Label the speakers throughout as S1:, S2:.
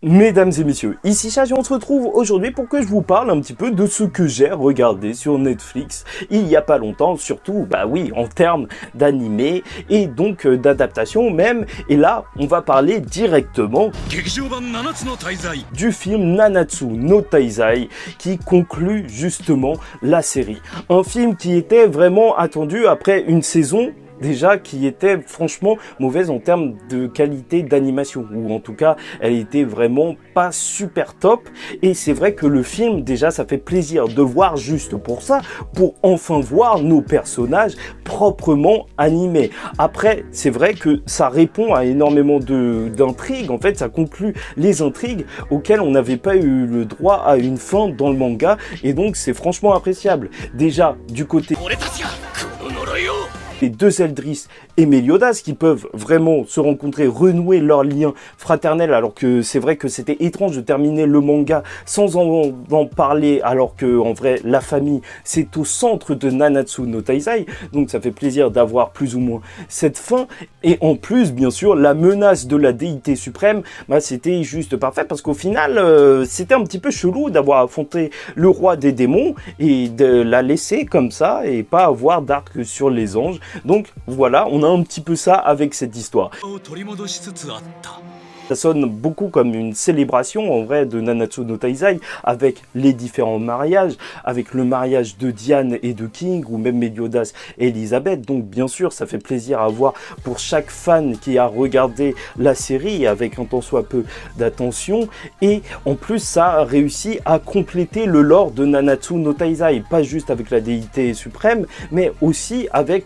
S1: Mesdames et messieurs, ici Chage et on se retrouve aujourd'hui pour que je vous parle un petit peu de ce que j'ai regardé sur Netflix il y a pas longtemps, surtout, bah oui, en termes d'animé et donc d'adaptation même. Et là, on va parler directement du film Nanatsu no Taizai qui conclut justement la série. Un film qui était vraiment attendu après une saison déjà qui était franchement mauvaise en termes de qualité d'animation, ou en tout cas elle était vraiment pas super top. Et c'est vrai que le film, déjà ça fait plaisir de voir juste pour ça, pour enfin voir nos personnages proprement animés. Après c'est vrai que ça répond à énormément d'intrigues, en fait ça conclut les intrigues auxquelles on n'avait pas eu le droit à une fin dans le manga, et donc c'est franchement appréciable. Déjà du côté les deux Eldris et Meliodas qui peuvent vraiment se rencontrer, renouer leur lien fraternel, alors que c'est vrai que c'était étrange de terminer le manga sans en parler, alors que en vrai la famille c'est au centre de Nanatsu no Taizai, donc ça fait plaisir d'avoir plus ou moins cette fin. Et en plus bien sûr la menace de la déité suprême, bah c'était juste parfait, parce qu'au final c'était un petit peu chelou d'avoir affronté le roi des démons et de la laisser comme ça et pas avoir d'arc sur les anges. Donc voilà, on a un petit peu ça avec cette histoire. Ça sonne beaucoup comme une célébration en vrai de Nanatsu no Taizai, avec les différents mariages, avec le mariage de Diane et de King, ou même Meliodas et Elisabeth. Donc bien sûr ça fait plaisir à voir pour chaque fan qui a regardé la série avec un tant soit peu d'attention. Et en plus ça a réussi à compléter le lore de Nanatsu no Taizai, pas juste avec la déité suprême, mais aussi avec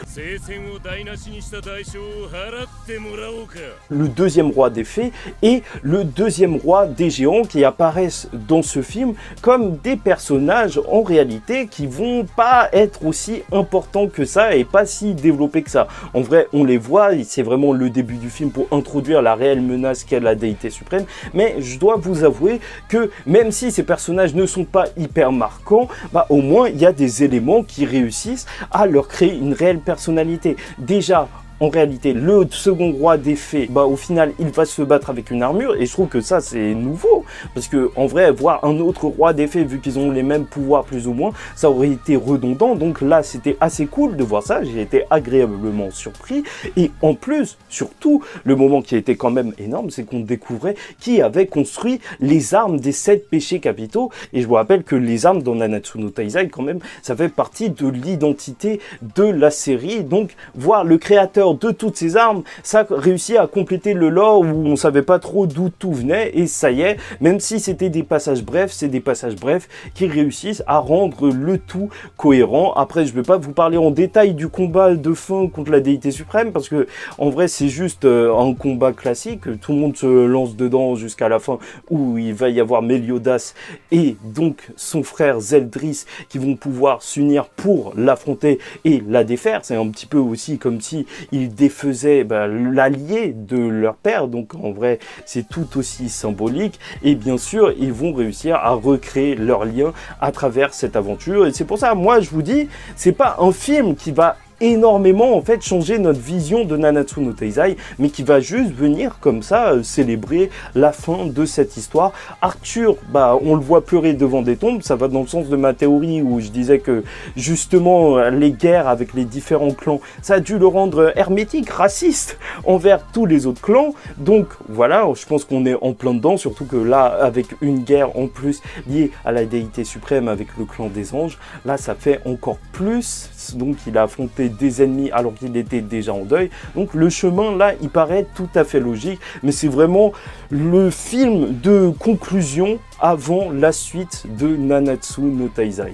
S1: le deuxième roi des fées et le deuxième roi des géants, qui apparaissent dans ce film comme des personnages en réalité qui vont pas être aussi importants que ça et pas si développés que ça. En vrai on les voit, c'est vraiment le début du film pour introduire la réelle menace qu'est la déité suprême, mais je dois vous avouer que même si ces personnages ne sont pas hyper marquants, bah au moins il y a des éléments qui réussissent à leur créer une réelle personnalité. Déjà, en réalité, le second roi des fées, bah au final, il va se battre avec une armure, et je trouve que ça c'est nouveau, parce que en vrai, voir un autre roi des fées, vu qu'ils ont les mêmes pouvoirs plus ou moins, ça aurait été redondant. Donc là, c'était assez cool de voir ça, j'ai été agréablement surpris. Et en plus, surtout, le moment qui a été quand même énorme, c'est qu'on découvrait qui avait construit les armes des 7 péchés capitaux. Et je vous rappelle que les armes dans Nanatsu no Taizai, quand même, ça fait partie de l'identité de la série. Donc voir le créateur de toutes ces armes, ça réussit à compléter le lore où on savait pas trop d'où tout venait. Et ça y est, même si c'était des passages brefs, c'est des passages brefs qui réussissent à rendre le tout cohérent. Après je vais pas vous parler en détail du combat de fin contre la déité suprême, parce que en vrai c'est juste un combat classique, tout le monde se lance dedans jusqu'à la fin, où il va y avoir Meliodas et donc son frère Zeldris qui vont pouvoir s'unir pour l'affronter et la défaire. C'est un petit peu aussi comme si ils défaisaient l'allié de leur père, donc en vrai c'est tout aussi symbolique. Et bien sûr ils vont réussir à recréer leur lien à travers cette aventure. Et c'est pour ça, moi je vous dis, c'est pas un film qui va énormément en fait changer notre vision de Nanatsu no Taizai, mais qui va juste venir comme ça célébrer la fin de cette histoire. Arthur, bah on le voit pleurer devant des tombes, ça va dans le sens de ma théorie où je disais que justement les guerres avec les différents clans, ça a dû le rendre hermétique, raciste envers tous les autres clans. Donc voilà, je pense qu'on est en plein dedans, surtout que là avec une guerre en plus liée à la déité suprême avec le clan des anges, là ça fait encore plus. Donc il a affronté des ennemis alors qu'il était déjà en deuil. Donc le chemin là il paraît tout à fait logique, mais c'est vraiment le film de conclusion avant la suite de Nanatsu no Taizai.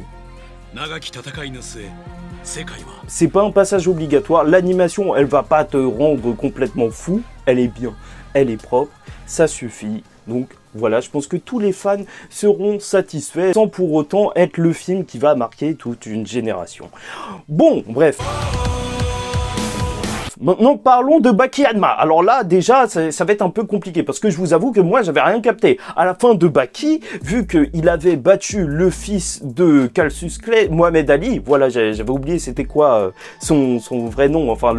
S1: C'est pas un passage obligatoire, l'animation elle va pas te rendre complètement fou, elle est bien, elle est propre, ça suffit. Donc voilà, je pense que tous les fans seront satisfaits sans pour autant être le film qui va marquer toute une génération. Bon, bref. Maintenant, parlons de Baki Hanma. Alors là, déjà, ça va être un peu compliqué parce que je vous avoue que moi, j'avais rien capté. À la fin de Baki, vu qu'il avait battu le fils de Cassius Clay, Mohamed Ali, voilà, j'avais oublié c'était quoi son vrai nom, enfin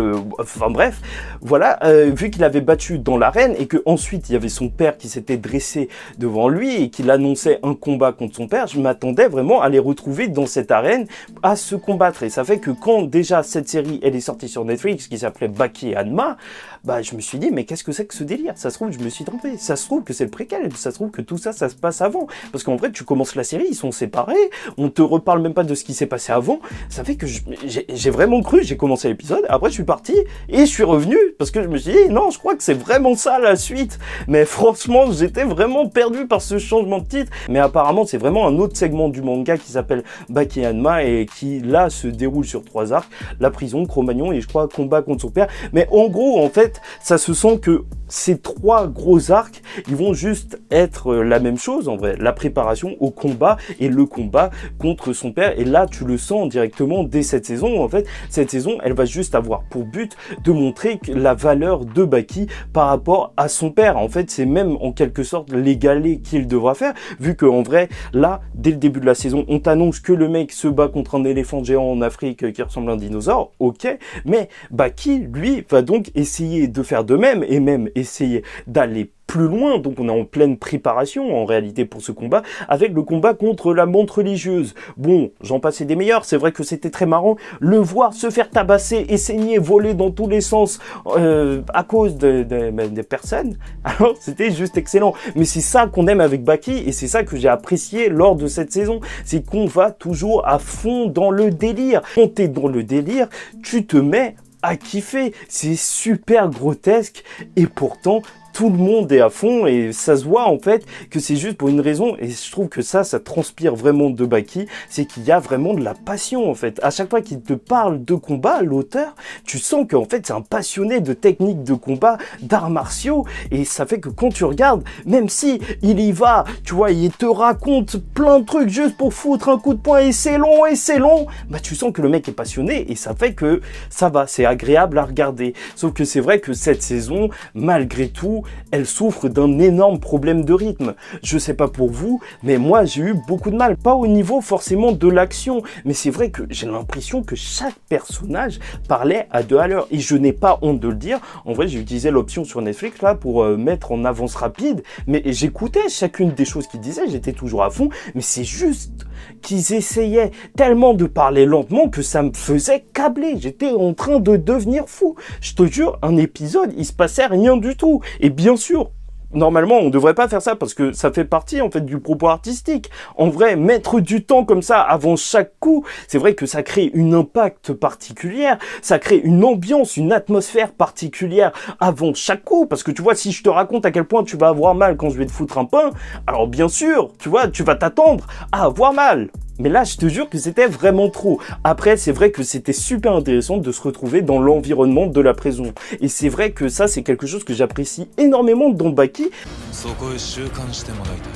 S1: bref, voilà, vu qu'il avait battu dans l'arène et que ensuite il y avait son père qui s'était dressé devant lui et qu'il annonçait un combat contre son père, je m'attendais vraiment à les retrouver dans cette arène à se combattre. Et ça fait que quand déjà cette série elle est sortie sur Netflix, qui s'appelait Baki Hanma, bah je me suis dit mais qu'est-ce que c'est que ce délire? Ça se trouve je me suis trompé, ça se trouve que c'est le préquel, ça se trouve que tout ça se passe avant, parce qu'en vrai tu commences la série, ils sont séparés, on te reparle même pas de ce qui s'est passé avant. Ça fait que j'ai vraiment cru, j'ai commencé l'épisode, après je suis parti et je suis revenu parce que je me suis dit non, je crois que c'est vraiment ça la suite. Mais franchement j'étais vraiment perdu par ce changement de titre, mais apparemment c'est vraiment un autre segment du manga qui s'appelle Baki Hanma et qui là se déroule sur 3 arcs, la prison, Cro-Magnon et je crois combat contre son père. Mais en gros, en fait, ça se sent que ces 3 gros arcs, ils vont juste être la même chose en vrai, la préparation au combat et le combat contre son père. Et là, tu le sens directement dès cette saison. En fait, cette saison, elle va juste avoir pour but de montrer la valeur de Baki par rapport à son père. En fait, c'est même en quelque sorte l'égaler qu'il devra faire, vu qu'en vrai, là, dès le début de la saison, on t'annonce que le mec se bat contre un éléphant géant en Afrique qui ressemble à un dinosaure, ok, mais Baki, lui, va donc essayer de faire de même, et même essayer d'aller plus loin, donc on est en pleine préparation en réalité pour ce combat, avec le combat contre la montre religieuse. Bon, j'en passais des meilleurs, c'est vrai que c'était très marrant, le voir se faire tabasser et saigner, voler dans tous les sens à cause des personnes, alors c'était juste excellent. Mais c'est ça qu'on aime avec Baki, et c'est ça que j'ai apprécié lors de cette saison, c'est qu'on va toujours à fond dans le délire. Quand t'es dans le délire, tu te mets à kiffer, c'est super grotesque, et pourtant tout le monde est à fond et ça se voit en fait que c'est juste pour une raison, et je trouve que ça transpire vraiment de Baki, c'est qu'il y a vraiment de la passion en fait. À chaque fois qu'il te parle de combat, l'auteur, tu sens qu'en fait c'est un passionné de techniques de combat, d'arts martiaux, et ça fait que quand tu regardes, même si il y va, tu vois, il te raconte plein de trucs juste pour foutre un coup de poing et c'est long, bah tu sens que le mec est passionné et ça fait que ça va, c'est agréable à regarder. Sauf que c'est vrai que cette saison, malgré tout, elle souffre d'un énorme problème de rythme. Je sais pas pour vous, mais moi j'ai eu beaucoup de mal. Pas au niveau forcément de l'action, mais c'est vrai que j'ai l'impression que chaque personnage parlait à 2 à l'heure. Et je n'ai pas honte de le dire. En vrai, j'ai utilisé l'option sur Netflix là pour mettre en avance rapide, mais j'écoutais chacune des choses qu'ils disaient, j'étais toujours à fond, mais c'est juste qu'ils essayaient tellement de parler lentement que ça me faisait câbler. J'étais en train de devenir fou. Je te jure, un épisode, il se passait rien du tout. Et bien sûr, normalement, on devrait pas faire ça parce que ça fait partie en fait du propos artistique. En vrai, mettre du temps comme ça avant chaque coup, c'est vrai que ça crée une impact particulière, ça crée une ambiance, une atmosphère particulière avant chaque coup. Parce que tu vois, si je te raconte à quel point tu vas avoir mal quand je vais te foutre un pain, alors bien sûr, tu vois, tu vas t'attendre à avoir mal. Mais là, je te jure que c'était vraiment trop. Après, c'est vrai que c'était super intéressant de se retrouver dans l'environnement de la prison. Et c'est vrai que ça, c'est quelque chose que j'apprécie énormément dans Baki.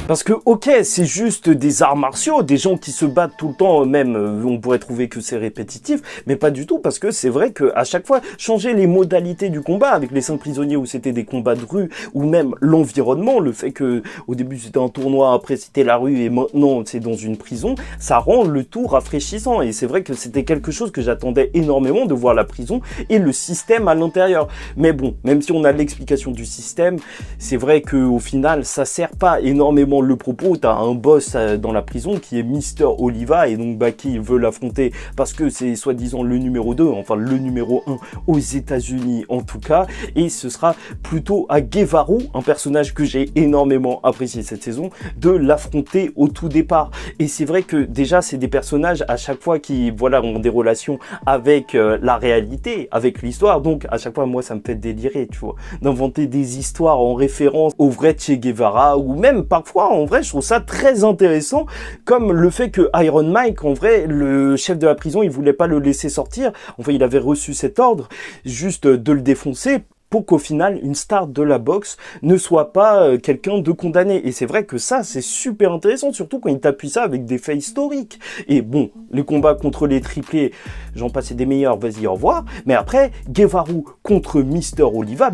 S1: Parce que, ok, c'est juste des arts martiaux, des gens qui se battent tout le temps, même, on pourrait trouver que c'est répétitif, mais pas du tout, parce que c'est vrai qu'à chaque fois, changer les modalités du combat, avec les 5 prisonniers où c'était des combats de rue, ou même l'environnement, le fait que au début c'était un tournoi, après c'était la rue, et maintenant c'est dans une prison, ça rend le tout rafraîchissant. Et c'est vrai que c'était quelque chose que j'attendais énormément, de voir la prison et le système à l'intérieur. Mais bon, même si on a l'explication du système, c'est vrai qu'au final, ça sert pas énormément le propos. T'as un boss dans la prison qui est Mister Oliva, et donc Baki veut l'affronter parce que c'est soi-disant le numéro 2, enfin le numéro 1 aux États-Unis en tout cas, et ce sera plutôt à Gevaru, un personnage que j'ai énormément apprécié cette saison, de l'affronter au tout départ. Et c'est vrai que déjà c'est des personnages à chaque fois qui voilà ont des relations avec la réalité, avec l'histoire, donc à chaque fois moi ça me fait délirer, tu vois, d'inventer des histoires en référence au vrai Che Guevara, ou même parfois en vrai je trouve ça très intéressant, comme le fait que Iron Mike, en vrai le chef de la prison, il voulait pas le laisser sortir, enfin il avait reçu cet ordre juste de le défoncer pour qu'au final, une star de la boxe ne soit pas quelqu'un de condamné. Et c'est vrai que ça, c'est super intéressant, surtout quand il t'appuie ça avec des faits historiques. Et bon, les combats contre les triplés, j'en passais des meilleurs, vas-y, au revoir. Mais après, Guevara contre Mister Oliva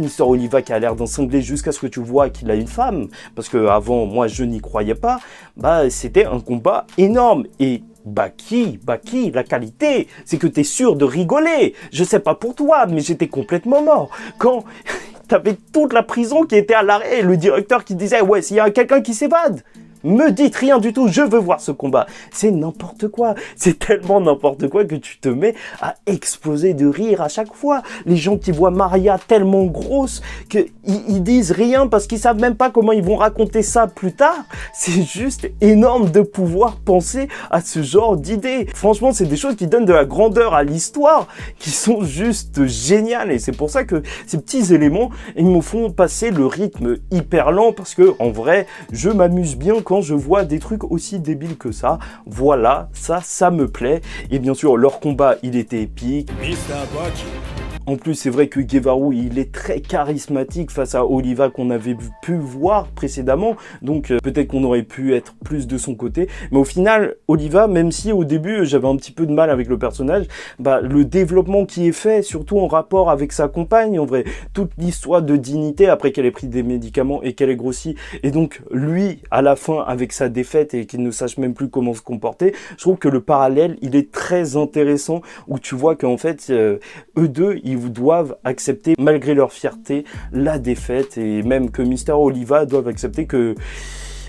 S1: qui a l'air d'un cinglé jusqu'à ce que tu vois qu'il a une femme, parce que avant, moi, je n'y croyais pas, bah, c'était un combat énorme. Et Baki, la qualité, c'est que t'es sûr de rigoler. Je sais pas pour toi, mais j'étais complètement mort. Quand t'avais toute la prison qui était à l'arrêt, le directeur qui disait « Ouais, s'il y a quelqu'un qui s'évade !» Me dites rien du tout, je veux voir ce combat. C'est n'importe quoi, c'est tellement n'importe quoi que tu te mets exploser de rire à chaque fois. Les gens qui voient Maria tellement grosse qu'ils disent rien parce qu'ils savent même pas comment ils vont raconter ça plus tard. C'est juste énorme de pouvoir penser à ce genre d'idées. Franchement, c'est des choses qui donnent de la grandeur à l'histoire, qui sont juste géniales. Et c'est pour ça que ces petits éléments, ils me font passer le rythme hyper lent parce que, en vrai, je m'amuse bien quand je vois des trucs aussi débiles que ça. Voilà, ça me plaît. Et bien sûr, leur combat, il était épique. En plus, c'est vrai que Guevara, il est très charismatique face à Oliva qu'on avait pu voir précédemment. Donc, peut-être qu'on aurait pu être plus de son côté. Mais au final, Oliva, même si au début, j'avais un petit peu de mal avec le personnage, bah, le développement qui est fait, surtout en rapport avec sa compagne, en vrai, toute l'histoire de dignité après qu'elle ait pris des médicaments et qu'elle ait grossi. Et donc, lui, à la fin, avec sa défaite et qu'il ne sache même plus comment se comporter, je trouve que le parallèle, il est très intéressant où tu vois qu'en fait, eux deux, ils doivent accepter, malgré leur fierté, la défaite, et même que Mister Oliva doivent accepter que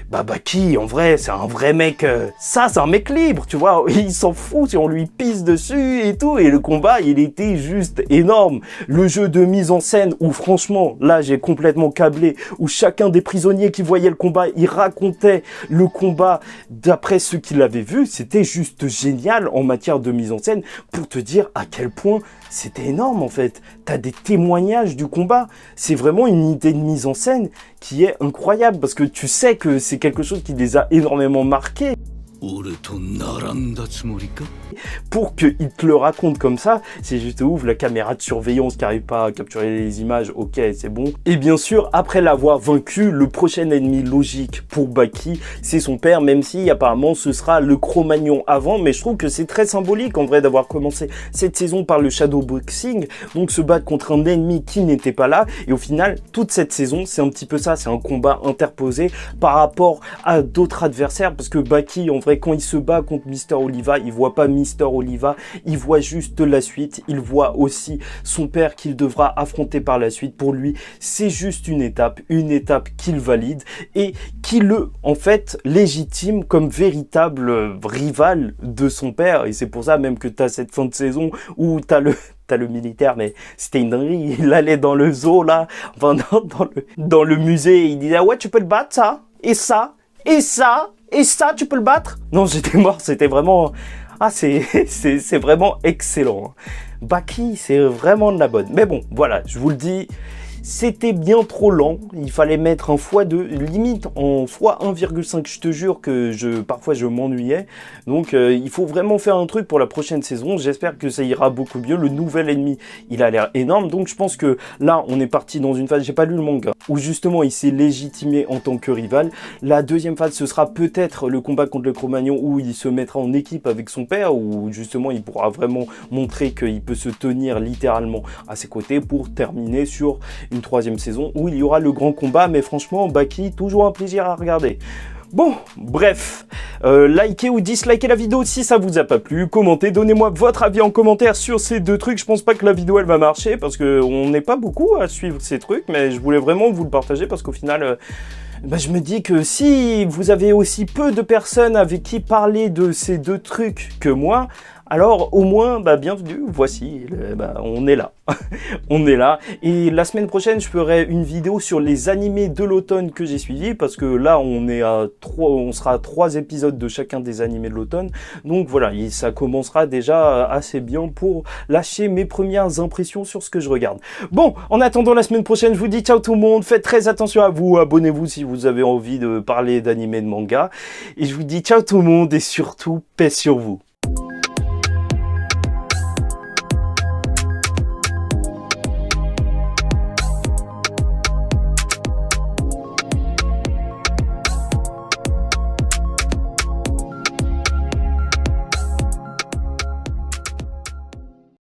S1: Baki, en vrai, c'est un vrai mec, ça, c'est un mec libre, tu vois, il s'en fout si on lui pisse dessus et tout, et le combat, il était juste énorme. Le jeu de mise en scène, où franchement, là, j'ai complètement câblé, où chacun des prisonniers qui voyait le combat, il racontait le combat d'après ceux qui l'avaient vu, c'était juste génial en matière de mise en scène, pour te dire à quel point c'était énorme, en fait. T'as des témoignages du combat, c'est vraiment une idée de mise en scène qui est incroyable, parce que tu sais que c'est quelque chose qui les a énormément marqués. Pour qu'il te le raconte comme ça, c'est juste ouf. La caméra de surveillance qui n'arrive pas à capturer les images, ok, c'est bon. Et bien sûr, après l'avoir vaincu, le prochain ennemi logique pour Baki, c'est son père, même si apparemment ce sera le Cro-Magnon avant, mais je trouve que c'est très symbolique en vrai d'avoir commencé cette saison par le shadowboxing, donc se battre contre un ennemi qui n'était pas là, et au final, toute cette saison, c'est un petit peu ça, c'est un combat interposé par rapport à d'autres adversaires, parce que Baki, en vrai, quand il se bat contre Mister Oliva, il voit pas Mister Oliva, il voit juste la suite, il voit aussi son père qu'il devra affronter par la suite. Pour lui, c'est juste une étape qu'il valide et qui le, en fait, légitime comme véritable rival de son père. Et c'est pour ça même que tu as cette fin de saison où tu as le militaire, mais c'était une dinguerie. Il allait dans le zoo, là, enfin, dans le musée, et il disait, ouais, tu peux le battre, ça, et ça, et ça, et ça, tu peux le battre? Non, j'étais mort, c'était vraiment... Ah, c'est vraiment excellent. Baki, c'est vraiment de la bonne. Mais bon, voilà, je vous le dis, c'était bien trop lent. Il fallait mettre un x2, limite en x1,5. Je te jure que parfois je m'ennuyais. Donc il faut vraiment faire un truc pour la prochaine saison. J'espère que ça ira beaucoup mieux. Le nouvel ennemi, il a l'air énorme. Donc je pense que là, on est parti dans une phase, j'ai pas lu le manga, où justement il s'est légitimé en tant que rival. La deuxième phase, ce sera peut-être le combat contre le Cro-Magnon, où il se mettra en équipe avec son père, où justement il pourra vraiment montrer qu'il peut se tenir littéralement à ses côtés pour terminer sur une troisième saison où il y aura le grand combat. Mais franchement, Baki, toujours un plaisir à regarder. Bon, bref, likez ou dislikez la vidéo si ça vous a pas plu, commentez, donnez-moi votre avis en commentaire sur ces deux trucs. Je pense pas que la vidéo elle va marcher parce que on n'est pas beaucoup à suivre ces trucs, mais je voulais vraiment vous le partager parce qu'au final... je me dis que si vous avez aussi peu de personnes avec qui parler de ces deux trucs que moi, alors au moins, bienvenue, voici, on est là. On est là. Et la semaine prochaine, je ferai une vidéo sur les animés de l'automne que j'ai suivis, parce que là, on sera à 3 épisodes de chacun des animés de l'automne. Donc voilà, ça commencera déjà assez bien pour lâcher mes premières impressions sur ce que je regarde. Bon, en attendant la semaine prochaine, je vous dis ciao tout le monde, faites très attention à vous, abonnez-vous si vous avez envie de parler d'animés, de manga. Et je vous dis ciao tout le monde et surtout, paix sur vous.